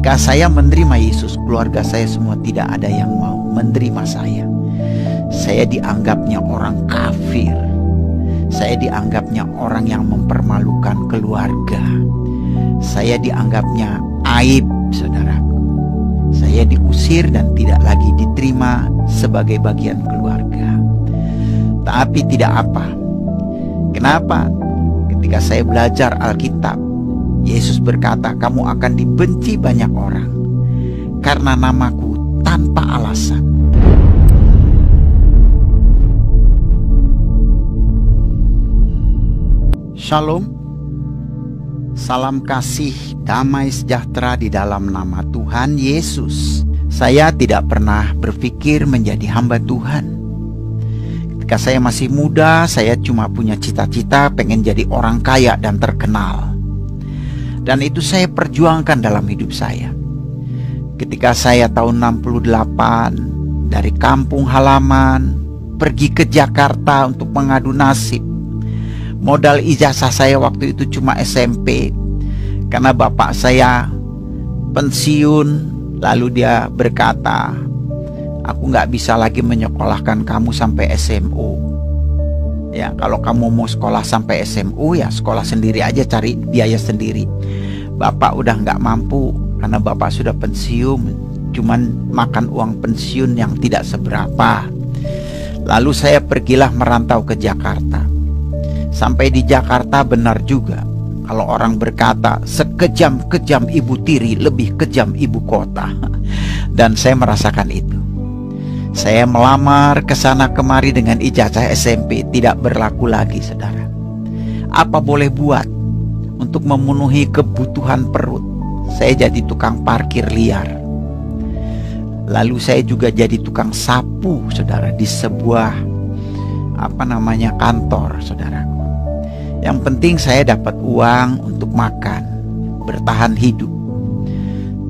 Ketika saya menerima Yesus, keluarga saya semua tidak ada yang mau menerima saya. Saya dianggapnya orang kafir. Saya dianggapnya orang yang mempermalukan keluarga. Saya dianggapnya aib, saudaraku. Saya diusir dan tidak lagi diterima sebagai bagian keluarga. Tapi tidak apa. Kenapa? Ketika saya belajar Alkitab, Yesus berkata, kamu akan dibenci banyak orang karena namaku tanpa alasan. Shalom, salam kasih, damai sejahtera di dalam nama Tuhan Yesus. Saya tidak pernah berpikir menjadi hamba Tuhan. Ketika saya masih muda, saya cuma punya cita-cita pengen jadi orang kaya dan terkenal. Dan itu saya perjuangkan dalam hidup saya. Ketika saya tahun 68 dari kampung halaman pergi ke Jakarta untuk mengadu nasib. Modal ijazah saya waktu itu cuma SMP, karena bapak saya pensiun. Lalu dia berkata, aku gak bisa lagi menyekolahkan kamu sampai SMU. Ya, kalau kamu mau sekolah sampai SMU, ya sekolah sendiri aja, cari biaya sendiri. Bapak udah gak mampu, karena bapak sudah pensiun, cuman makan uang pensiun yang tidak seberapa. Lalu saya pergilah merantau ke Jakarta. Sampai di Jakarta benar juga kalau orang berkata sekejam-kejam ibu tiri lebih kejam ibu kota. Dan saya merasakan itu. Saya melamar ke sana kemari dengan ijazah SMP tidak berlaku lagi, saudara. Apa boleh buat untuk memenuhi kebutuhan perut? Saya jadi tukang parkir liar. Lalu saya juga jadi tukang sapu, saudara, di sebuah kantor, saudaraku. Yang penting saya dapat uang untuk makan, bertahan hidup.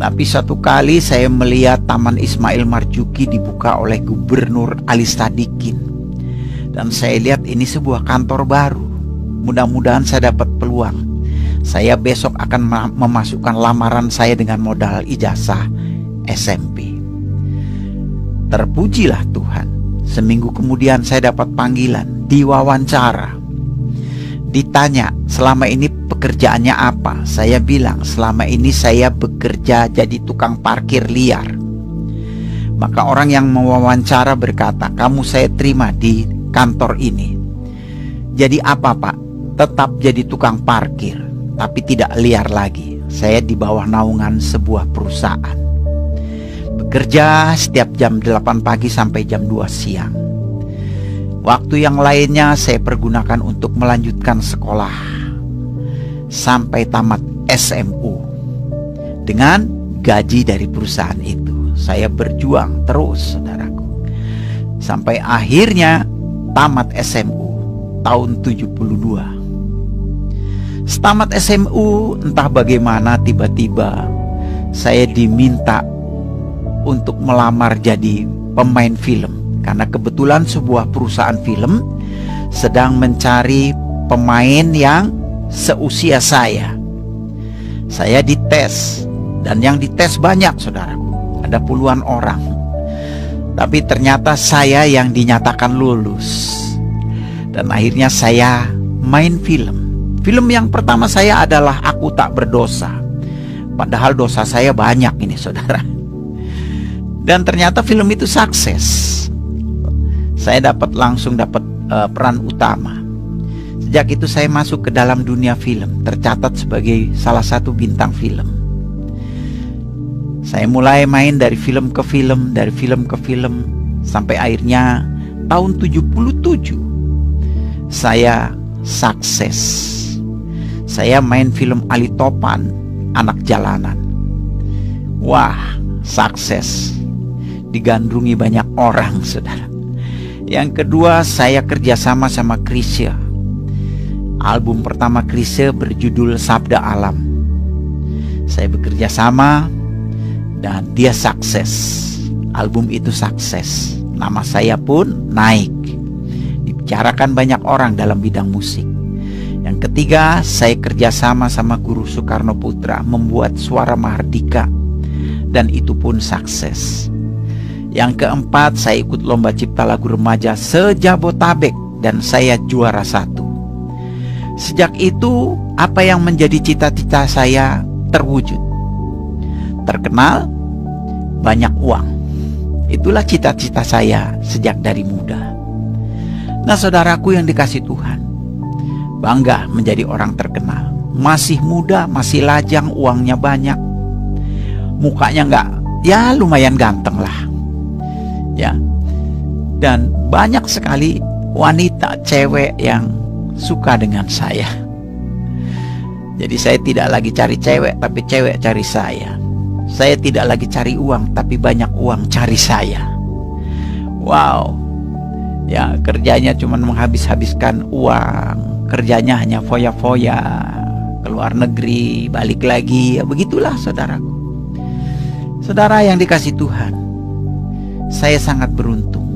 Tapi satu kali saya melihat Taman Ismail Marzuki dibuka oleh Gubernur Ali Sadikin. Dan saya lihat ini sebuah kantor baru. Mudah-mudahan saya dapat peluang. Saya besok akan memasukkan lamaran saya dengan modal ijazah SMP. Terpujilah Tuhan. Seminggu kemudian saya dapat panggilan, diwawancara. Ditanya, selama ini pekerjaannya apa? Saya bilang, selama ini saya bekerja jadi tukang parkir liar. Maka orang yang mewawancara berkata, kamu saya terima di kantor ini. Jadi apa, Pak? Tetap jadi tukang parkir, tapi tidak liar lagi. Saya di bawah naungan sebuah perusahaan. Bekerja setiap jam 8 pagi sampai jam 2 siang. Waktu yang lainnya saya pergunakan untuk melanjutkan sekolah sampai tamat SMU. Dengan gaji dari perusahaan itu, saya berjuang terus, saudaraku. Sampai akhirnya tamat SMU tahun 72. Setamat SMU, entah bagaimana tiba-tiba saya diminta untuk melamar jadi pemain film. Karena kebetulan sebuah perusahaan film sedang mencari pemain yang seusia saya. Saya dites, dan yang dites banyak, saudaraku. Ada puluhan orang. Tapi ternyata saya yang dinyatakan lulus. Dan akhirnya saya main film. Film yang pertama saya adalah Aku Tak Berdosa. Padahal dosa saya banyak ini, saudara. Dan ternyata film itu sukses. Saya langsung dapat peran utama. Sejak itu saya masuk ke dalam dunia film, tercatat sebagai salah satu bintang film. Saya mulai main dari film ke film, sampai akhirnya tahun 77 saya sukses. Saya main film Ali Topan, Anak Jalanan. Wah, sukses. Digandrungi banyak orang, saudara. Yang kedua, saya kerjasama sama Chrisye. Album pertama Chrisye berjudul Sabda Alam. Saya bekerja sama dan dia sukses. Album itu sukses. Nama saya pun naik. Dibicarakan banyak orang dalam bidang musik. Yang ketiga, saya kerjasama sama Guru Soekarno Putra membuat Suara Mahardika dan itu pun sukses. Yang keempat, saya ikut lomba cipta lagu remaja se-Jabotabek dan saya juara 1. Sejak itu, apa yang menjadi cita-cita saya terwujud. Terkenal, banyak uang. Itulah cita-cita saya sejak dari muda. Nah, saudaraku yang dikasih Tuhan, bangga menjadi orang terkenal. Masih muda, masih lajang, uangnya banyak. Mukanya nggak, ya lumayan ganteng lah. Ya, dan banyak sekali wanita, cewek yang suka dengan saya. Jadi saya tidak lagi cari cewek, tapi cewek cari saya. Saya tidak lagi cari uang, tapi banyak uang cari saya. Wow. Ya, kerjanya cuma menghabis-habiskan uang. Kerjanya hanya foya-foya, keluar negeri, balik lagi. Ya begitulah saudaraku. Saudara yang dikasih Tuhan, saya sangat beruntung.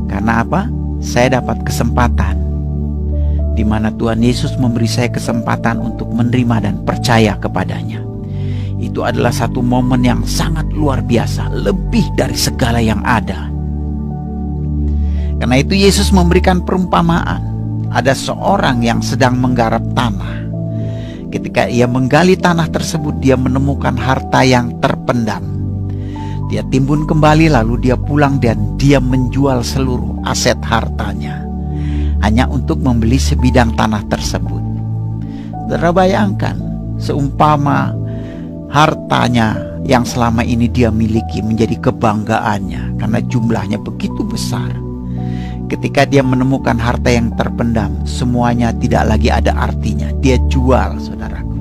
Karena apa? Saya dapat kesempatan di mana Tuhan Yesus memberi saya kesempatan untuk menerima dan percaya kepadanya. Itu adalah satu momen yang sangat luar biasa, lebih dari segala yang ada. Karena itu Yesus memberikan perumpamaan. Ada seorang yang sedang menggarap tanah. Ketika ia menggali tanah tersebut, dia menemukan harta yang terpendam. Dia timbun kembali, lalu dia pulang dan dia menjual seluruh aset hartanya hanya untuk membeli sebidang tanah tersebut. Saudara bayangkan, seumpama hartanya yang selama ini dia miliki menjadi kebanggaannya karena jumlahnya begitu besar. Ketika dia menemukan harta yang terpendam, semuanya tidak lagi ada artinya. Dia jual, saudaraku.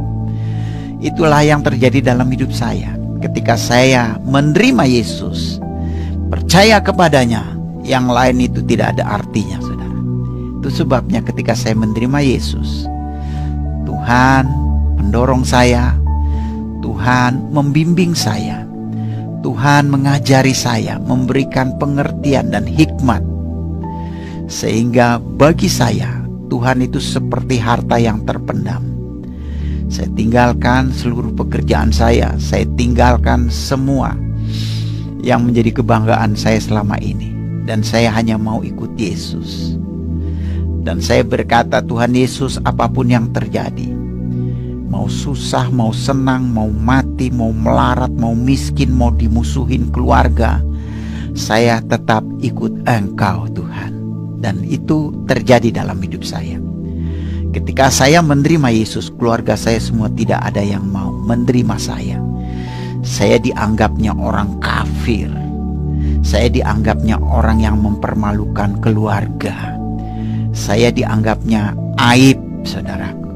Itulah yang terjadi dalam hidup saya. Ketika saya menerima Yesus, percaya kepadanya, yang lain itu tidak ada artinya, saudara. Itu sebabnya ketika saya menerima Yesus, Tuhan mendorong saya, Tuhan membimbing saya, Tuhan mengajari saya, memberikan pengertian dan hikmat. Sehingga bagi saya, Tuhan itu seperti harta yang terpendam. Saya tinggalkan seluruh pekerjaan saya tinggalkan semua yang menjadi kebanggaan saya selama ini. Dan saya hanya mau ikut Yesus. Dan saya berkata, Tuhan Yesus, apapun yang terjadi, mau susah, mau senang, mau mati, mau melarat, mau miskin, mau dimusuhin keluarga, saya tetap ikut Engkau, Tuhan. Dan itu terjadi dalam hidup saya. Ketika saya menerima Yesus, keluarga saya semua tidak ada yang mau menerima saya. Saya dianggapnya orang kafir. Saya dianggapnya orang yang mempermalukan keluarga. Saya dianggapnya aib, saudaraku.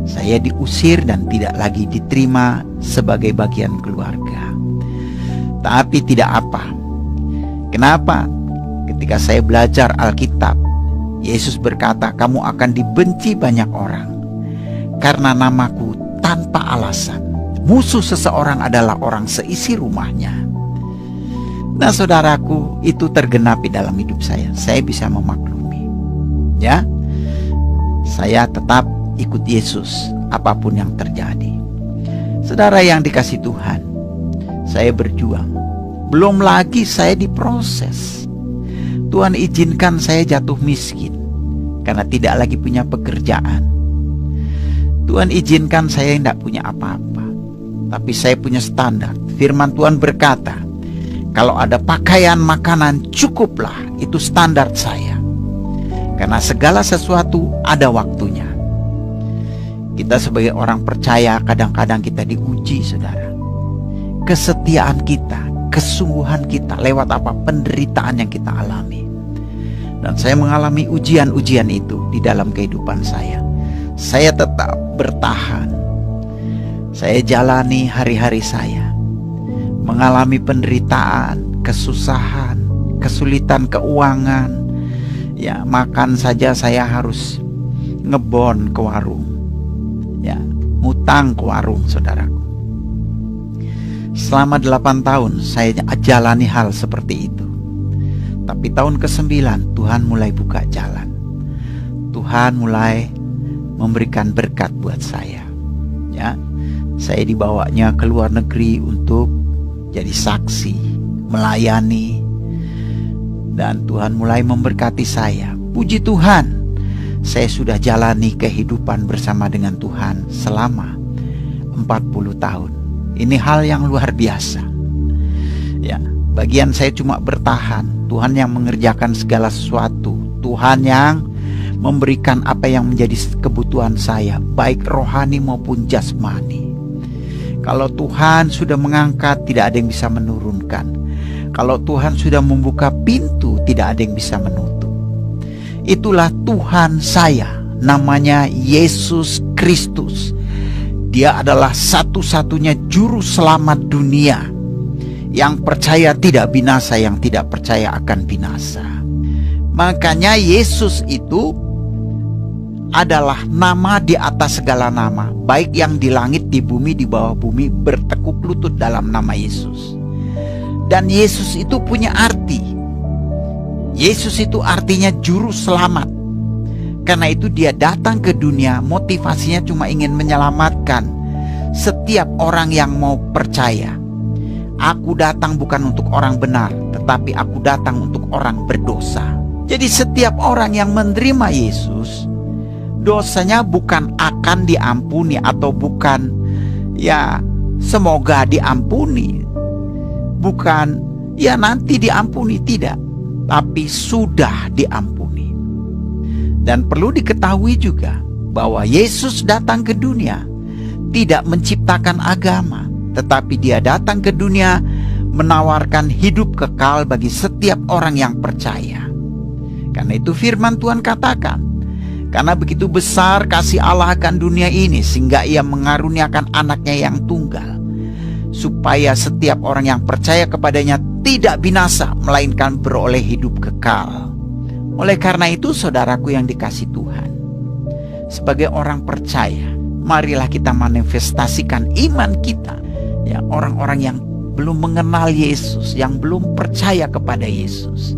Saya diusir dan tidak lagi diterima sebagai bagian keluarga. Tapi tidak apa. Kenapa? Ketika saya belajar Alkitab, Yesus berkata, kamu akan dibenci banyak orang karena namaku tanpa alasan. Musuh seseorang adalah orang seisi rumahnya. Nah, saudaraku, itu tergenapi dalam hidup saya. Saya bisa memaklumi. Ya, saya tetap ikut Yesus apapun yang terjadi. Saudara yang dikasih Tuhan, saya berjuang. Belum lagi saya diproses. Tuhan izinkan saya jatuh miskin karena tidak lagi punya pekerjaan. Tuhan izinkan saya tidak punya apa-apa, tapi saya punya standar. Firman Tuhan berkata, kalau ada pakaian, makanan, cukuplah. Itu standar saya. Karena segala sesuatu ada waktunya. Kita sebagai orang percaya kadang-kadang kita diuji, saudara. Kesetiaan kita, kesungguhan kita lewat apa penderitaan yang kita alami. Dan saya mengalami ujian-ujian itu di dalam kehidupan saya. Saya tetap bertahan. Saya jalani hari-hari saya, mengalami penderitaan, kesusahan, kesulitan keuangan. Ya, makan saja saya harus ngebon ke warung. Ya, ngutang ke warung, saudaraku. Selama 8 tahun saya jalani hal seperti itu. Tapi tahun ke-9 Tuhan mulai buka jalan. Tuhan mulai memberikan berkat buat saya. Ya. Saya dibawanya ke luar negeri untuk jadi saksi, melayani, dan Tuhan mulai memberkati saya. Puji Tuhan, saya sudah jalani kehidupan bersama dengan Tuhan selama 40 tahun. Ini hal yang luar biasa. Ya, bagian saya cuma bertahan. Tuhan yang mengerjakan segala sesuatu. Tuhan yang memberikan apa yang menjadi kebutuhan saya, baik rohani maupun jasmani. Kalau Tuhan sudah mengangkat, tidak ada yang bisa menurunkan. Kalau Tuhan sudah membuka pintu, tidak ada yang bisa menutup. Itulah Tuhan saya, namanya Yesus Kristus. Dia adalah satu-satunya juru selamat dunia. Yang percaya tidak binasa, yang tidak percaya akan binasa. Makanya Yesus itu adalah nama di atas segala nama, baik yang di langit, di bumi, di bawah bumi, bertekuk lutut dalam nama Yesus. Dan Yesus itu punya arti. Yesus itu artinya juru selamat. Karena itu dia datang ke dunia, motivasinya cuma ingin menyelamatkan setiap orang yang mau percaya. Aku datang bukan untuk orang benar, tetapi aku datang untuk orang berdosa. Jadi setiap orang yang menerima Yesus, dosanya bukan akan diampuni atau bukan ya semoga diampuni, bukan ya nanti diampuni, tidak, tapi sudah diampuni. Dan perlu diketahui juga bahwa Yesus datang ke dunia tidak menciptakan agama, tetapi dia datang ke dunia menawarkan hidup kekal bagi setiap orang yang percaya. Karena itu firman Tuhan katakan, karena begitu besar kasih Allah akan dunia ini, sehingga ia mengaruniakan anaknya yang tunggal, supaya setiap orang yang percaya kepadanya tidak binasa, melainkan beroleh hidup kekal. Oleh karena itu, saudaraku yang dikasihi Tuhan, sebagai orang percaya, marilah kita manifestasikan iman kita. Ya, orang-orang yang belum mengenal Yesus, yang belum percaya kepada Yesus,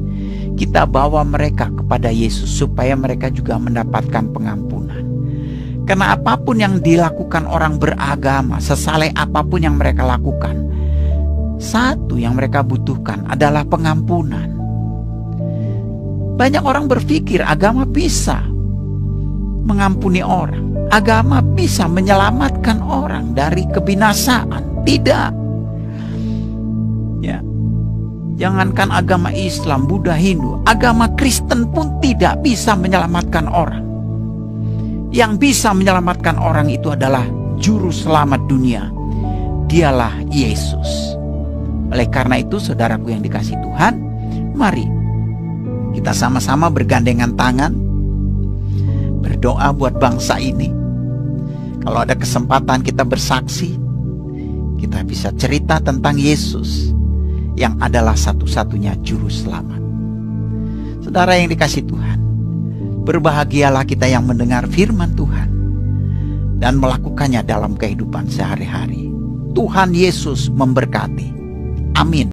kita bawa mereka kepada Yesus supaya mereka juga mendapatkan pengampunan. Karena apapun yang dilakukan orang beragama, sesaleh apapun yang mereka lakukan, satu yang mereka butuhkan adalah pengampunan. Banyak orang berpikir agama bisa mengampuni orang, agama bisa menyelamatkan orang dari kebinasaan. Tidak. Ya. Jangankan agama Islam, Buddha, Hindu, agama Kristen pun tidak bisa menyelamatkan orang. Yang bisa menyelamatkan orang itu adalah juru selamat dunia. Dialah Yesus. Oleh karena itu, saudaraku yang dikasihi Tuhan, mari kita sama-sama bergandengan tangan berdoa buat bangsa ini. Kalau ada kesempatan kita bersaksi, kita bisa cerita tentang Yesus yang adalah satu-satunya juru selamat. Saudara yang dikasihi Tuhan, berbahagialah kita yang mendengar firman Tuhan dan melakukannya dalam kehidupan sehari-hari. Tuhan Yesus memberkati. Amin.